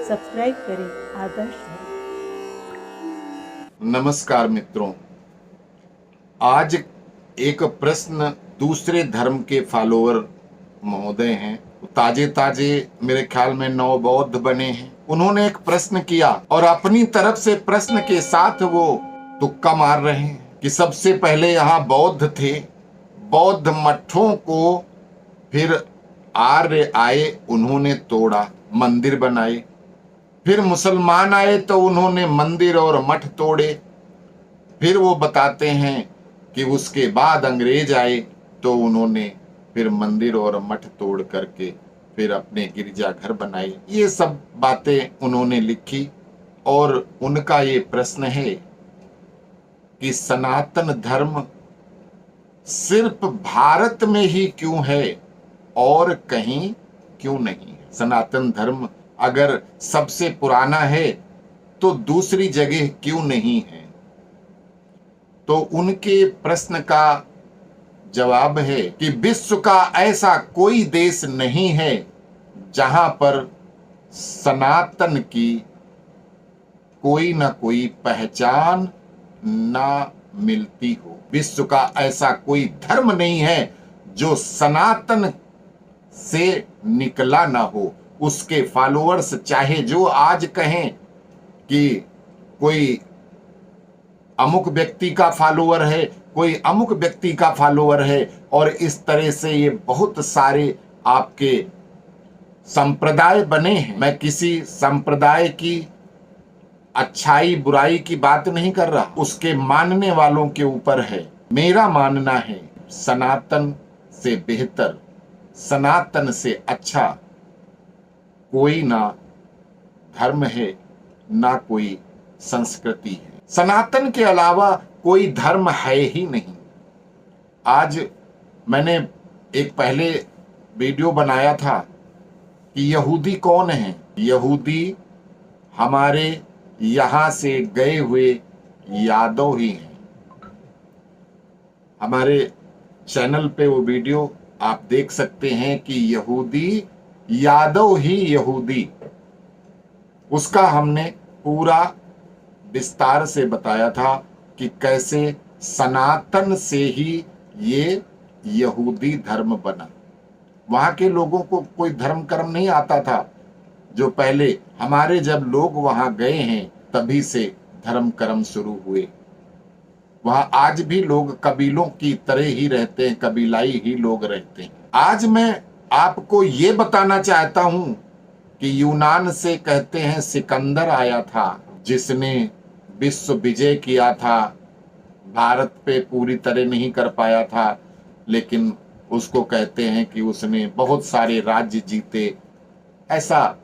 Subscribe करें आदर्श धर्म। नमस्कार मित्रों, आज एक प्रश्न दूसरे धर्म के फॉलोअर महोदय हैं, ताजे ताजे मेरे ख्याल में नवबौद्ध बने हैं। उन्होंने एक प्रश्न किया और अपनी तरफ से प्रश्न के साथ वो तुक्का मार रहे हैं कि सबसे पहले यहाँ बौद्ध थे, बौद्ध मठों को फिर आर्य आए, उन्होंने तोड़ा, मंदिर बनाए। फिर मुसलमान आए तो उन्होंने मंदिर और मठ तोड़े। फिर वो बताते हैं कि उसके बाद अंग्रेज आए तो उन्होंने फिर मंदिर और मठ तोड़ करके फिर अपने गिरजाघर बनाए। ये सब बातें उन्होंने लिखी और उनका ये प्रश्न है कि सनातन धर्म सिर्फ भारत में ही क्यों है और कहीं क्यों नहीं है। सनातन धर्म अगर सबसे पुराना है तो दूसरी जगह क्यों नहीं है। तो उनके प्रश्न का जवाब है कि विश्व का ऐसा कोई देश नहीं है जहां पर सनातन की कोई ना कोई पहचान ना मिलती हो। विश्व का ऐसा कोई धर्म नहीं है जो सनातन से निकला ना हो। उसके फॉलोअर्स चाहे जो आज कहें कि कोई अमुक व्यक्ति का फॉलोअर है, कोई अमुक व्यक्ति का फॉलोअर है, और इस तरह से ये बहुत सारे आपके संप्रदाय बने हैं। मैं किसी संप्रदाय की अच्छाई बुराई की बात नहीं कर रहा, उसके मानने वालों के ऊपर है। मेरा मानना है सनातन से बेहतर, सनातन से अच्छा कोई ना धर्म है ना कोई संस्कृति है। सनातन के अलावा कोई धर्म है ही नहीं। आज मैंने एक पहले वीडियो बनाया था कि यहूदी कौन है। यहूदी हमारे यहां से गए हुए यादव ही हैं। हमारे चैनल पे वो वीडियो आप देख सकते हैं कि यहूदी यादव ही यहूदी, उसका हमने पूरा विस्तार से बताया था कि कैसे सनातन से ही ये यहूदी धर्म बना। वहां के लोगों को कोई धर्म कर्म नहीं आता था। जो पहले हमारे जब लोग वहां गए हैं तभी से धर्म कर्म शुरू हुए। वहां आज भी लोग कबीलों की तरह ही रहते हैं, कबीलाई ही लोग रहते हैं। आज मैं आपको ये बताना चाहता हूं कि यूनान से कहते हैं सिकंदर आया था, जिसने विश्व विजय किया था। भारत पे पूरी तरह नहीं कर पाया था, लेकिन उसको कहते हैं कि उसने बहुत सारे राज्य जीते, ऐसा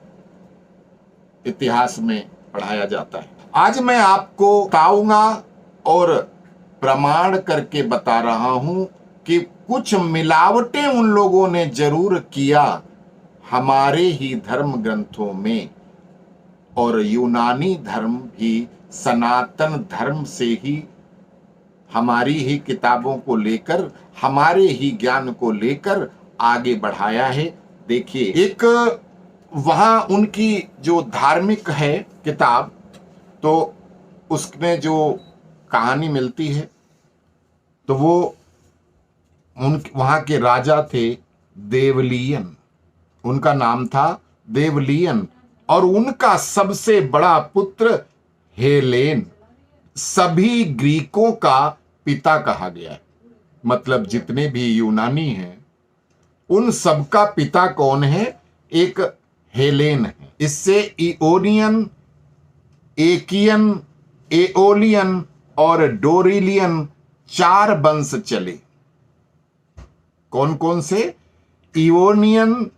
इतिहास में पढ़ाया जाता है। आज मैं आपको बताऊंगा और प्रमाण करके बता रहा हूं कि कुछ मिलावटें उन लोगों ने जरूर किया हमारे ही धर्म ग्रंथों में, और यूनानी धर्म भी सनातन धर्म से ही हमारी ही किताबों को लेकर, हमारे ही ज्ञान को लेकर आगे बढ़ाया है। देखिए, एक वहां उनकी जो धार्मिक है किताब, तो उसमें जो कहानी मिलती है, तो वो वहां के राजा थे देवलियन, उनका नाम था देवलियन, और उनका सबसे बड़ा पुत्र हेलेन सभी ग्रीकों का पिता कहा गया है। मतलब जितने भी यूनानी हैं उन सबका पिता कौन है? एक हेलेन है। इससे इओनियन, एकियन, एओलियन और डोरिलियन 4 वंश चले। कौन कौन से? इओनियन,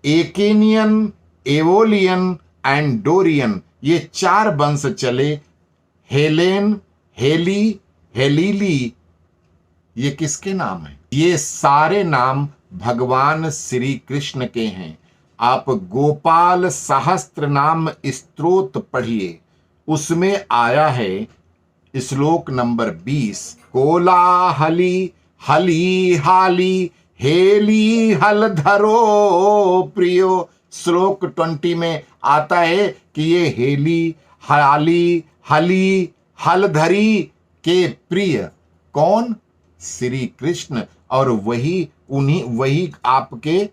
एकेनियन, एओलियन एंड डोरियन, ये 4 वंश चले। हेलेन, हेली, हेलीली, ये किसके नाम है? ये सारे नाम भगवान श्री कृष्ण के हैं। आप गोपाल सहस्त्र नाम स्तोत्र पढ़िए, उसमें आया है श्लोक नंबर 20, कोलाहली हली हाली हेली हल धरो प्रियो श्लोक 20 में आता है कि ये हेली हाली हली हलधरी के प्रिय कौन? श्री कृष्ण। और वही आपके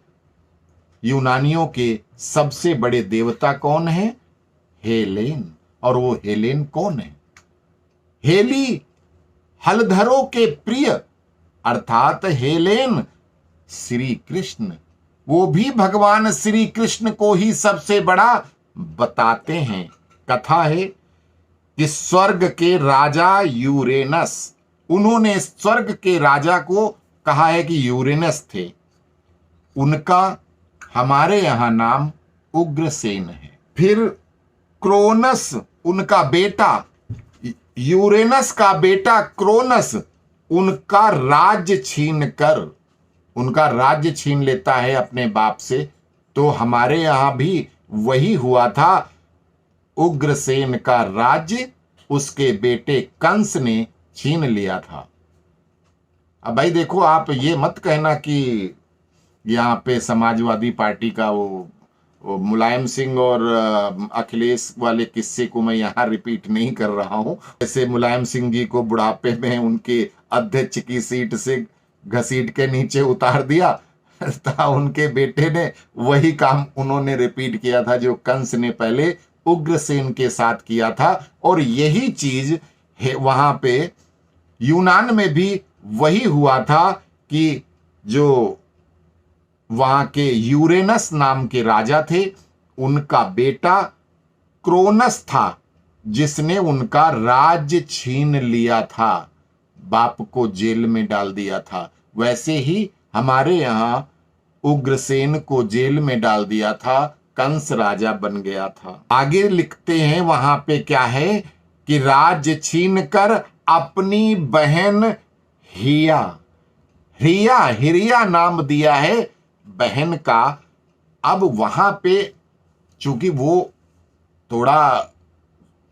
यूनानियों के सबसे बड़े देवता कौन है? हेलेन। और वो हेलेन कौन है? हेली हलधरों के प्रिय अर्थात हेलेन श्री कृष्ण। वो भी भगवान श्री कृष्ण को ही सबसे बड़ा बताते हैं। कथा है कि स्वर्ग के राजा यूरेनस, उन्होंने स्वर्ग के राजा को कहा है कि यूरेनस थे, उनका हमारे यहां नाम उग्रसेन है। फिर क्रोनस उनका बेटा, यूरेनस का बेटा क्रोनस उनका राज्य छीन लेता है अपने बाप से। तो हमारे यहां भी वही हुआ था, उग्रसेन का राज्य उसके बेटे कंस ने छीन लिया था। अब भाई देखो, आप ये मत कहना कि यहाँ पे समाजवादी पार्टी का वो मुलायम सिंह और अखिलेश वाले किस्से को मैं यहाँ रिपीट नहीं कर रहा हूँ। जैसे मुलायम सिंह जी को बुढ़ापे में उनके अध्यक्ष की सीट से घसीट के नीचे उतार दिया था, उनके बेटे ने वही काम उन्होंने रिपीट किया था जो कंस ने पहले उग्रसेन के साथ किया था। और यही चीज वहां पे यूनान में भी वही हुआ था कि जो वहां के यूरेनस नाम के राजा थे, उनका बेटा क्रोनस था जिसने उनका राज्य छीन लिया था, बाप को जेल में डाल दिया था। वैसे ही हमारे यहां उग्रसेन को जेल में डाल दिया था, कंस राजा बन गया था। आगे लिखते हैं वहां पे क्या है कि राज्य छीन कर अपनी बहन हिरिया नाम दिया है बहन का। अब वहां पे चूंकि वो थोड़ा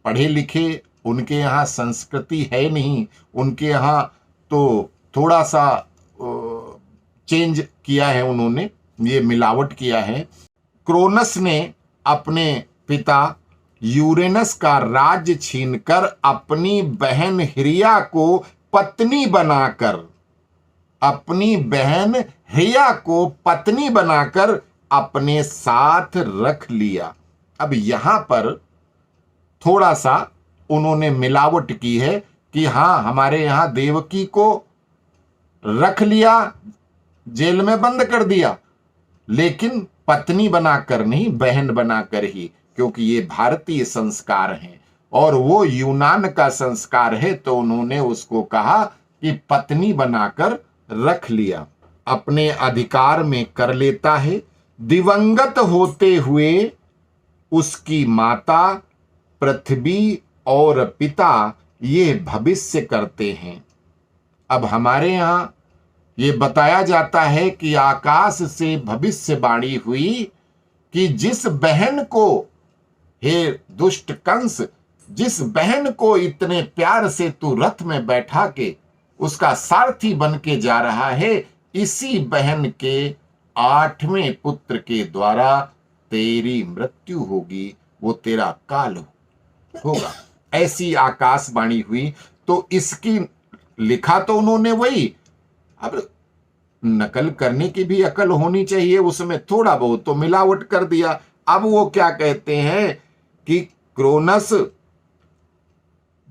पढ़े लिखे, उनके यहाँ संस्कृति है नहीं, उनके यहाँ तो थोड़ा सा चेंज किया है उन्होंने, ये मिलावट किया है। क्रोनस ने अपने पिता यूरेनस का राज्य छीनकर अपनी बहन हिरिया को पत्नी बनाकर अपने साथ रख लिया। अब यहां पर थोड़ा सा उन्होंने मिलावट की है कि हां, हमारे यहां देवकी को रख लिया, जेल में बंद कर दिया, लेकिन पत्नी बनाकर नहीं, बहन बनाकर ही, क्योंकि ये भारतीय संस्कार हैं और वो यूनान का संस्कार है। तो उन्होंने उसको कहा कि पत्नी बनाकर रख लिया, अपने अधिकार में कर लेता है। दिवंगत होते हुए उसकी माता पृथ्वी और पिता ये भविष्य करते हैं। अब हमारे यहां ये बताया जाता है कि आकाश से भविष्यवाणी हुई कि जिस बहन को, हे दुष्ट कंस, जिस बहन को इतने प्यार से तू रथ में बैठा के उसका सारथी बन के जा रहा है, इसी बहन के 8वें पुत्र के द्वारा तेरी मृत्यु होगी, वो तेरा काल होगा। ऐसी आकाशवाणी हुई। तो इसकी लिखा तो उन्होंने वही, अब नकल करने की भी अकल होनी चाहिए, उसमें थोड़ा बहुत तो मिलावट कर दिया। अब वो क्या कहते हैं कि क्रोनस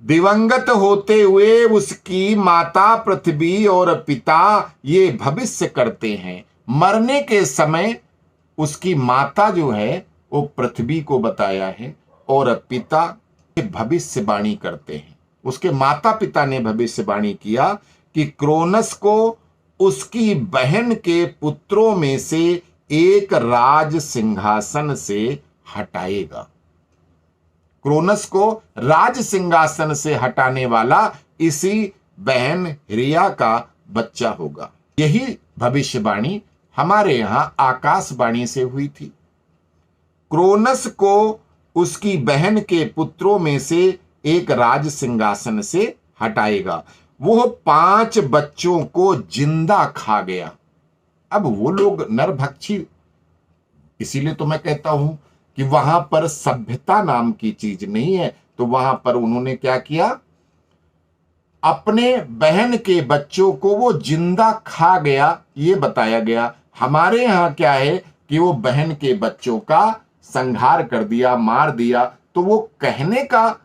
दिवंगत होते हुए उसकी माता पृथ्वी और पिता ये भविष्य करते हैं। मरने के समय उसकी माता जो है वो पृथ्वी को बताया है और पिता भविष्यवाणी करते हैं। उसके माता पिता ने भविष्यवाणी किया कि क्रोनस को उसकी बहन के पुत्रों में से एक राज सिंहासन से हटाएगा। क्रोनस को राज सिंहासन से हटाने वाला इसी बहन हिरिया का बच्चा होगा। यही भविष्यवाणी हमारे यहां आकाशवाणी से हुई थी। क्रोनस को उसकी बहन के पुत्रों में से एक राज सिंहासन से हटाएगा। वो 5 बच्चों को जिंदा खा गया। अब वो लोग नरभक्षी इसीलिए तो मैं कहता हूं कि वहां पर सभ्यता नाम की चीज नहीं है। तो वहां पर उन्होंने क्या किया, अपने बहन के बच्चों को वो जिंदा खा गया, ये बताया गया। हमारे यहां क्या है कि वो बहन के बच्चों का संहार कर दिया, मार दिया। तो वो कहने का,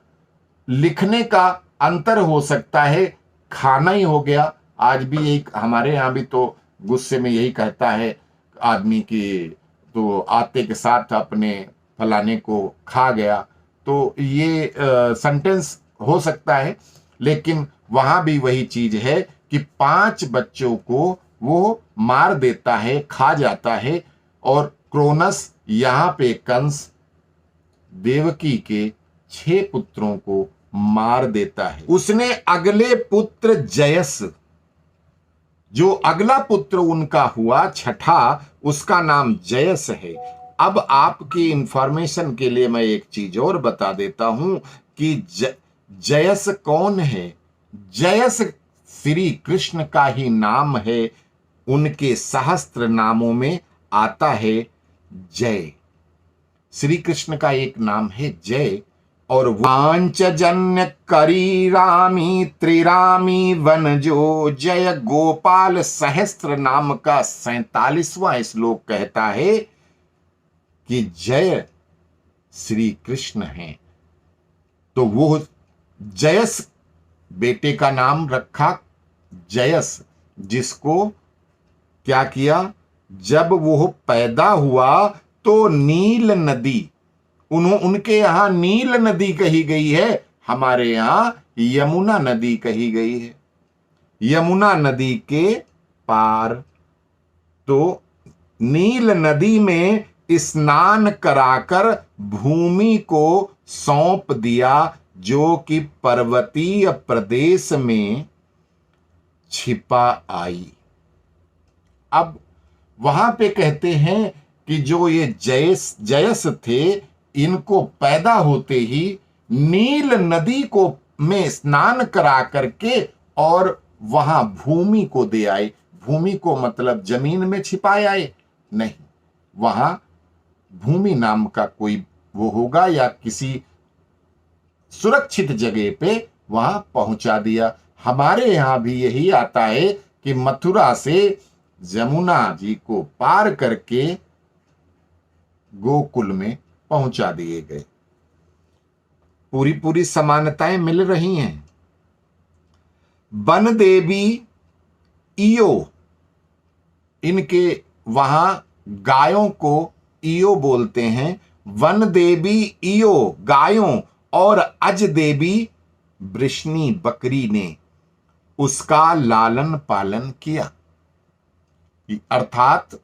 लिखने का अंतर हो सकता है, खाना ही हो गया। आज भी यही हमारे यहाँ भी तो गुस्से में यही कहता है आदमी की, तो आते के साथ अपने फलाने को खा गया। तो ये सेंटेंस हो सकता है, लेकिन वहां भी वही चीज है कि 5 बच्चों को वो मार देता है, खा जाता है। और क्रोनस यहां पे कंस देवकी के 6 पुत्रों को मार देता है। उसने अगले पुत्र जयस, जो अगला पुत्र उनका हुआ छठा, उसका नाम जयस है। अब आपकी इंफॉर्मेशन के लिए मैं एक चीज और बता देता हूं कि जयस कौन है। जयस श्री कृष्ण का ही नाम है। उनके सहस्त्र नामों में आता है जय। श्री कृष्ण का एक नाम है जय। और वांचजन्य करी रामी त्रिरामी वनजो जय गोपाल सहस्त्र नाम का 47वां श्लोक कहता है कि जय श्री कृष्ण है। तो वो जयस बेटे का नाम रखा जयस, जिसको क्या किया, जब वो पैदा हुआ तो नील नदी, उनके यहां नील नदी कही गई है, हमारे यहां यमुना नदी कही गई है। यमुना नदी के पार तो नील नदी में स्नान कराकर भूमि को सौंप दिया, जो कि पर्वतीय प्रदेश में छिपा आई। अब वहां पे कहते हैं कि जो ये जयस थे, इनको पैदा होते ही नील नदी को में स्नान करा करके और वहां भूमि को दे आए। भूमि को मतलब जमीन में छिपाए आए नहीं, वहां भूमि नाम का कोई वो होगा या किसी सुरक्षित जगह पे वहां पहुंचा दिया। हमारे यहां भी यही आता है कि मथुरा से यमुना जी को पार करके गोकुल में पहुंचा दिए गए। पूरी पूरी समानताएं मिल रही हैं। वन देवी ईयो, इनके वहां गायों को ईयो बोलते हैं। वन देवी ईयो गायों और अज देवी वृष्णि बकरी ने उसका लालन पालन किया। अर्थात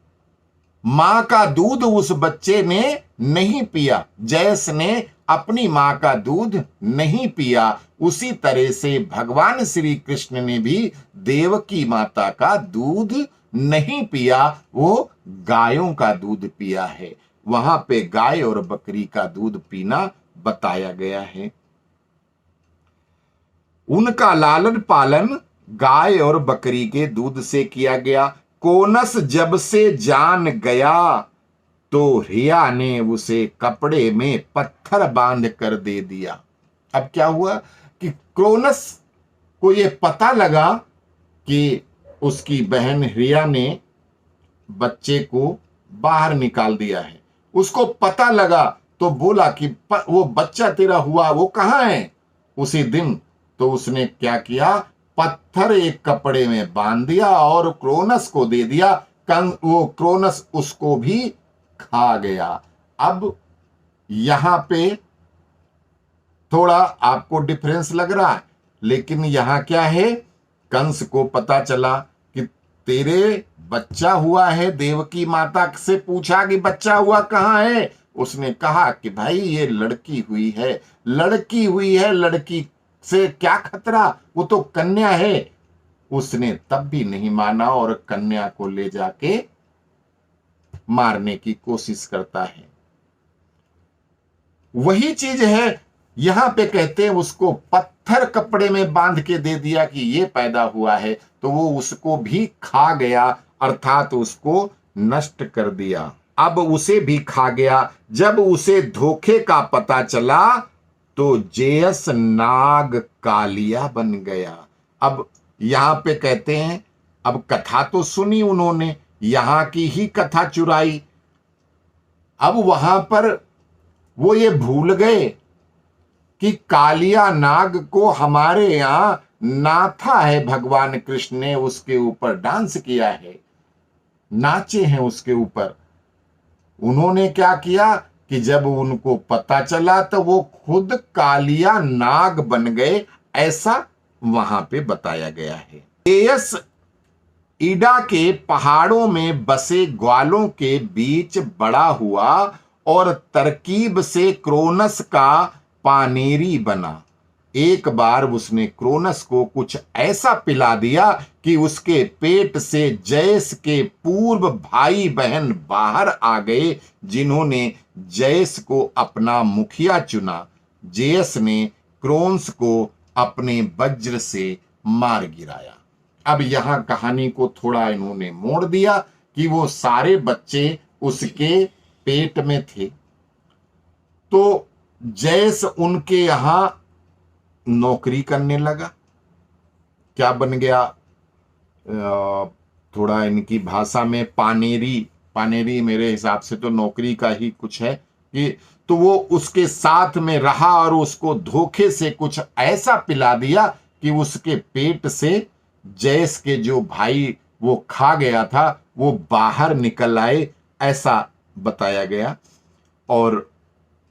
मां का दूध उस बच्चे ने नहीं पिया, जयस ने अपनी मां का दूध नहीं पिया। उसी तरह से भगवान श्री कृष्ण ने भी देवकी माता का दूध नहीं पिया, वो गायों का दूध पिया है। वहां पे गाय और बकरी का दूध पीना बताया गया है। उनका लालन पालन गाय और बकरी के दूध से किया गया। कोनस जब से जान गया तो रिया ने उसे कपड़े में पत्थर बांध कर दे दिया। अब क्या हुआ कि क्रोनस को यह पता लगा कि उसकी बहन रिया ने बच्चे को बाहर निकाल दिया है। उसको पता लगा तो बोला कि वो बच्चा तेरा हुआ वो कहां है। उसी दिन तो उसने क्या किया, पत्थर एक कपड़े में बांध दिया और क्रोनस को दे दिया। वो क्रोनस उसको भी खा गया। अब यहां पे थोड़ा आपको डिफरेंस लग रहा है, लेकिन यहां क्या है, कंस को पता चला कि तेरे बच्चा हुआ है। देवकी माता से पूछा कि बच्चा हुआ कहां है। उसने कहा कि भाई ये लड़की हुई है, लड़की हुई है, लड़की से क्या खतरा, वो तो कन्या है। उसने तब भी नहीं माना और कन्या को ले जाके मारने की कोशिश करता है। वही चीज है यहां पे कहते हैं उसको पत्थर कपड़े में बांध के दे दिया कि ये पैदा हुआ है, तो वो उसको भी खा गया, अर्थात उसको नष्ट कर दिया। अब उसे भी खा गया। जब उसे धोखे का पता चला तो जेयस नाग कालिया बन गया। अब यहां पे कहते हैं, अब कथा तो सुनी उन्होंने, यहां की ही कथा चुराई। अब वहां पर वो ये भूल गए कि कालिया नाग को हमारे यहां नाथा है, भगवान कृष्ण ने उसके ऊपर डांस किया है, नाचे हैं उसके ऊपर। उन्होंने क्या किया कि जब उनको पता चला तो वो खुद कालिया नाग बन गए, ऐसा वहां पे बताया गया है। जेयस ईडा के पहाड़ों में बसे ग्वालों के बीच बड़ा हुआ और तरकीब से क्रोनस का पानेरी बना। एक बार उसने क्रोनस को कुछ ऐसा पिला दिया कि उसके पेट से जयस के पूर्व भाई बहन बाहर आ गए, जिन्होंने जयस को अपना मुखिया चुना। जयस ने क्रोनस को अपने वज्र से मार गिराया। अब यहां कहानी को थोड़ा इन्होंने मोड़ दिया कि वो सारे बच्चे उसके पेट में थे, तो जयस उनके यहां नौकरी करने लगा। क्या बन गया? थोड़ा इनकी भाषा में पानेरी, पानेरी मेरे हिसाब से तो नौकरी का ही कुछ है कि, तो वो उसके साथ में रहा और उसको धोखे से कुछ ऐसा पिला दिया कि उसके पेट से जयस के जो भाई वो खा गया था वो बाहर निकल आए, ऐसा बताया गया। और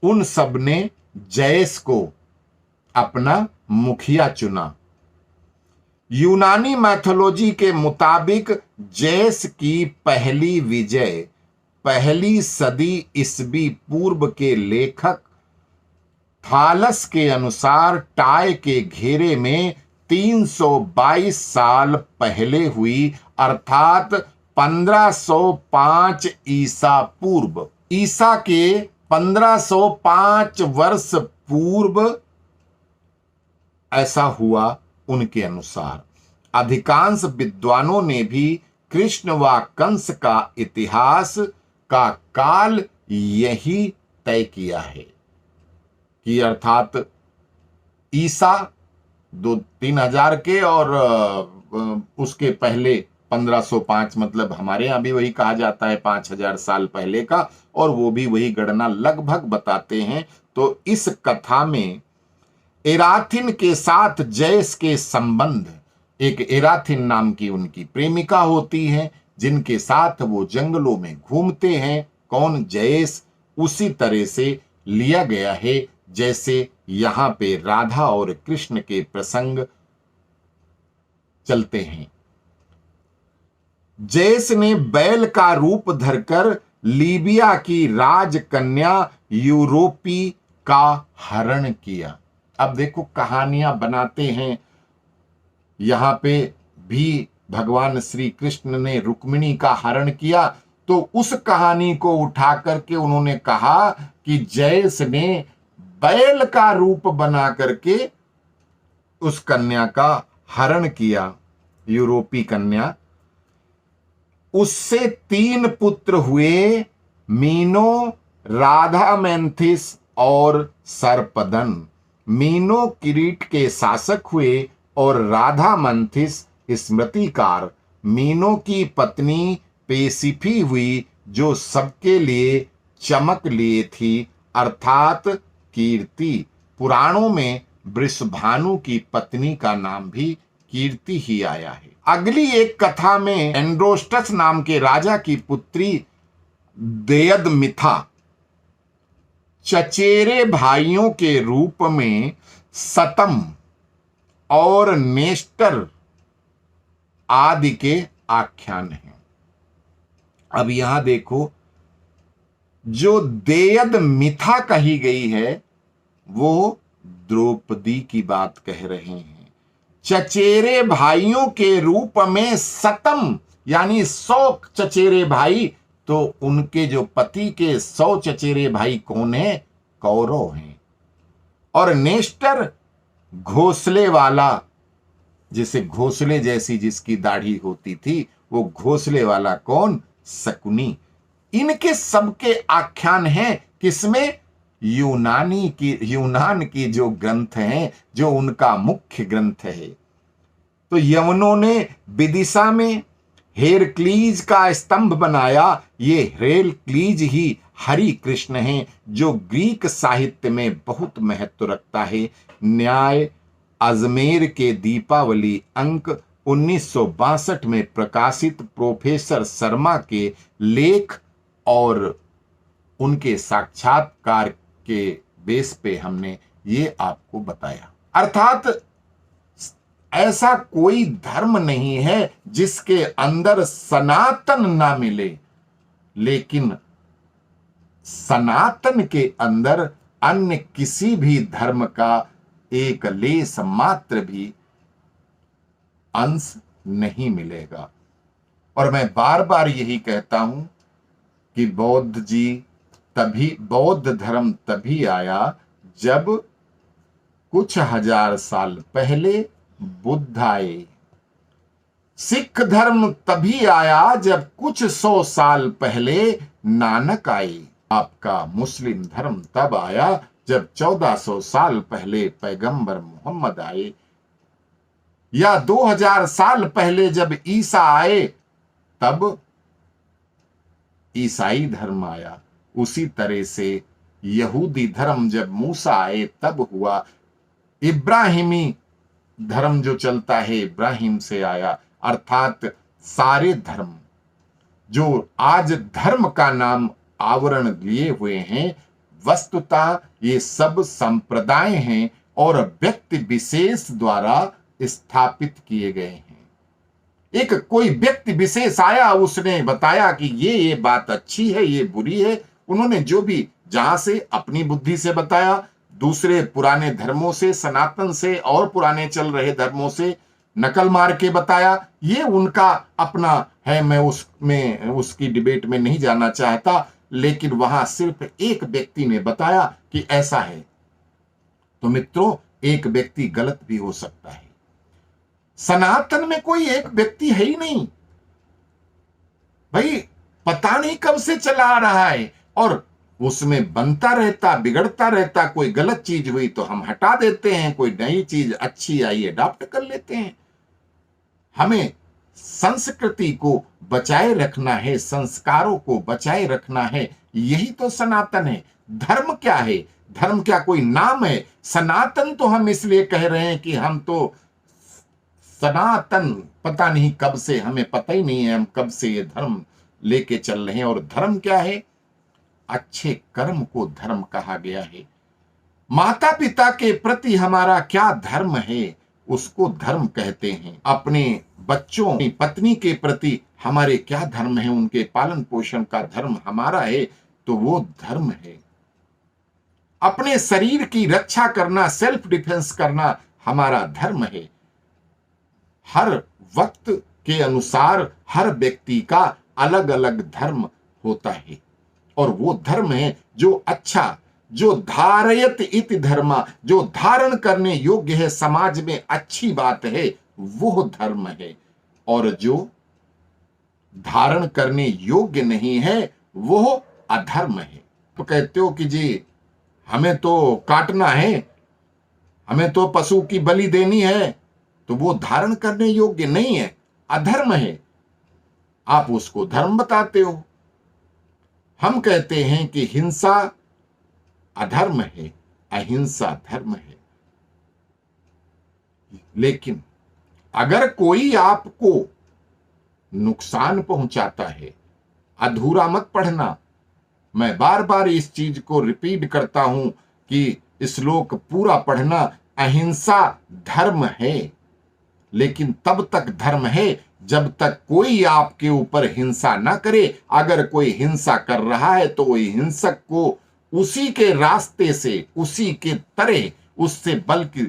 उन सब ने जयस को अपना मुखिया चुना। यूनानी मैथोलॉजी के मुताबिक जयस की पहली विजय पहली सदी ईस्वी पूर्व के लेखक थालस के अनुसार टाय के घेरे में 322 साल पहले हुई, अर्थात 1505 ईसा पूर्व। ईसा के 1505 वर्ष पूर्व ऐसा हुआ उनके अनुसार। अधिकांश विद्वानों ने भी कृष्ण व कंस का इतिहास का काल यही तय किया है कि अर्थात ईसा 2-3 हजार के और उसके पहले 1505, मतलब हमारे यहां भी वही कहा जाता है 5000 साल पहले का, और वो भी वही गणना लगभग बताते हैं। तो इस कथा में एराथिन के साथ जयस के संबंध, एक एराथिन नाम की उनकी प्रेमिका होती है जिनके साथ वो जंगलों में घूमते हैं, कौन? जयस। उसी तरह से लिया गया है जैसे यहां पे राधा और कृष्ण के प्रसंग चलते हैं। जयस ने बैल का रूप धरकर लीबिया की राजकन्या यूरोपी का हरण किया। अब देखो कहानियां बनाते हैं, यहां पे भी भगवान श्री कृष्ण ने रुक्मिणी का हरण किया, तो उस कहानी को उठा करके उन्होंने कहा कि जयस ने बैल का रूप बना करके उस कन्या का हरण किया, यूरोपी कन्या। उससे 3 पुत्र हुए, मीनो, राधामेंथिस और सर्पदन। मीनो किरीट के शासक हुए और राधामेंथिस स्मृतिकार। मीनो की पत्नी पेसिफी हुई जो सबके लिए चमक लिए थी, अर्थात कीर्ति। पुराणों में वृषभानु की पत्नी का नाम भी कीर्ति ही आया है। अगली एक कथा में एंड्रोस्टस नाम के राजा की पुत्री देयदमिथा चचेरे भाइयों के रूप में सतम और नेस्टर आदि के आख्यान हैं। अब यहां देखो, जो देयदमिथा कही गई है वो द्रौपदी की बात कह रहे हैं। चचेरे भाइयों के रूप में सतम यानी 100 चचेरे भाई, तो उनके जो पति के 100 चचेरे भाई कौन है? कौरव हैं। और नेस्टर घोंसले वाला, जिसे घोंसले जैसी जिसकी दाढ़ी होती थी, वो घोंसले वाला कौन? शकुनी। इनके सबके आख्यान हैं किसमें? यूनान की जो ग्रंथ हैं, जो उनका मुख्य ग्रंथ है। तो यवनों ने विदिशा में हेरक्लीज का स्तंभ बनाया। ये हेरक्लीज ही हरि कृष्ण हैं, जो ग्रीक साहित्य में बहुत महत्व रखता है। न्याय अजमेर के दीपावली अंक 1962 में प्रकाशित प्रोफेसर शर्मा के लेख और उनके साक्षात्कार के बेस पे हमने ये आपको बताया। अर्थात ऐसा कोई धर्म नहीं है जिसके अंदर सनातन ना मिले, लेकिन सनातन के अंदर अन्य किसी भी धर्म का एक लेस मात्र भी अंश नहीं मिलेगा। और मैं बार बार यही कहता हूं कि बौद्ध धर्म तभी आया जब कुछ हजार साल पहले बुद्ध आए। सिख धर्म तभी आया जब कुछ 100 साल पहले नानक आए। आपका मुस्लिम धर्म तब आया जब 1400 साल पहले पैगंबर मोहम्मद आए, या 2000 साल पहले जब ईसा आए तब ईसाई धर्म आया। उसी तरह से यहूदी धर्म जब मूसा आए तब हुआ। इब्राहिमी धर्म जो चलता है इब्राहिम से आया। अर्थात सारे धर्म जो आज धर्म का नाम आवरण लिए हुए हैं, वस्तुतः ये सब संप्रदाय हैं और व्यक्ति विशेष द्वारा स्थापित किए गए हैं। एक कोई व्यक्ति विशेष आया, उसने बताया कि ये बात अच्छी है, ये बुरी है। उन्होंने जो भी जहां से अपनी बुद्धि से बताया, दूसरे पुराने धर्मों से, सनातन से और पुराने चल रहे धर्मों से नकल मार के बताया। ये उनका अपना है, मैं उसकी डिबेट में नहीं जाना चाहता, लेकिन वहां सिर्फ एक व्यक्ति ने बताया कि ऐसा है। तो मित्रों, एक व्यक्ति गलत भी हो सकता है। सनातन में कोई एक व्यक्ति है ही नहीं भाई, पता नहीं कब से चला आ रहा है और उसमें बनता रहता, बिगड़ता रहता। कोई गलत चीज हुई तो हम हटा देते हैं, कोई नई चीज अच्छी आई अडॉप्ट कर लेते हैं। हमें संस्कृति को बचाए रखना है, संस्कारों को बचाए रखना है, यही तो सनातन है। धर्म क्या है? धर्म क्या कोई नाम है? सनातन तो हम इसलिए कह रहे हैं कि हम तो सनातन पता नहीं कब से, हमें पता ही नहीं है हम कब से ये धर्म लेके चल रहे हैं। और धर्म क्या है? अच्छे कर्म को धर्म कहा गया है। माता पिता के प्रति हमारा क्या धर्म है, उसको धर्म कहते हैं। अपने बच्चों, अपनी पत्नी के प्रति हमारे क्या धर्म है, उनके पालन पोषण का धर्म हमारा है, तो वो धर्म है। अपने शरीर की रक्षा करना, सेल्फ डिफेंस करना हमारा धर्म है। हर वक्त के अनुसार हर व्यक्ति का अलग अलग धर्म होता है, और वो धर्म है जो अच्छा, जो धारयत इति धर्मा, जो धारण करने योग्य है, समाज में अच्छी बात है, वो धर्म है। और जो धारण करने योग्य नहीं है, वो अधर्म है। तो कहते हो कि जी हमें तो काटना है, हमें तो पशु की बलि देनी है, तो वो धारण करने योग्य नहीं है, अधर्म है। आप उसको धर्म बताते हो। हम कहते हैं कि हिंसा अधर्म है, अहिंसा धर्म है। लेकिन अगर कोई आपको नुकसान पहुंचाता है, अधूरा मत पढ़ना। मैं बार बार इस चीज को रिपीट करता हूं कि श्लोक पूरा पढ़ना। अहिंसा धर्म है, लेकिन तब तक धर्म है जब तक कोई आपके ऊपर हिंसा ना करे। अगर कोई हिंसा कर रहा है तो वही हिंसक को उसी के रास्ते से, उसी के तरह, उससे बल्कि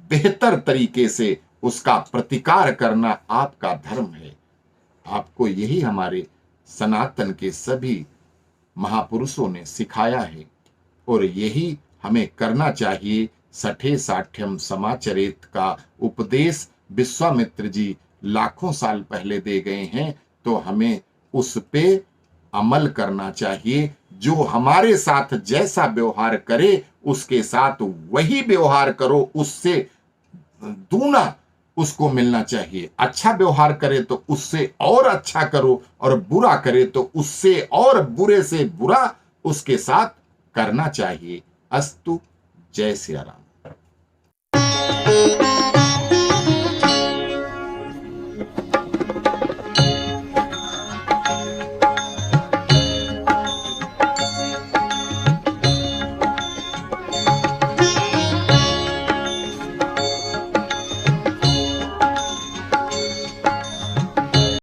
बेहतर तरीके से उसका प्रतिकार करना आपका धर्म है। आपको यही हमारे सनातन के सभी महापुरुषों ने सिखाया है, और यही हमें करना चाहिए। सठे साठ्यम समाचरित का उपदेश विश्वामित्र जी लाखों साल पहले दे गए हैं, तो हमें उस पे अमल करना चाहिए। जो हमारे साथ जैसा व्यवहार करे उसके साथ वही व्यवहार करो, उससे दूना उसको मिलना चाहिए। अच्छा व्यवहार करे तो उससे और अच्छा करो, और बुरा करे तो उससे और बुरे से बुरा उसके साथ करना चाहिए। अस्तु। जय सिया राम।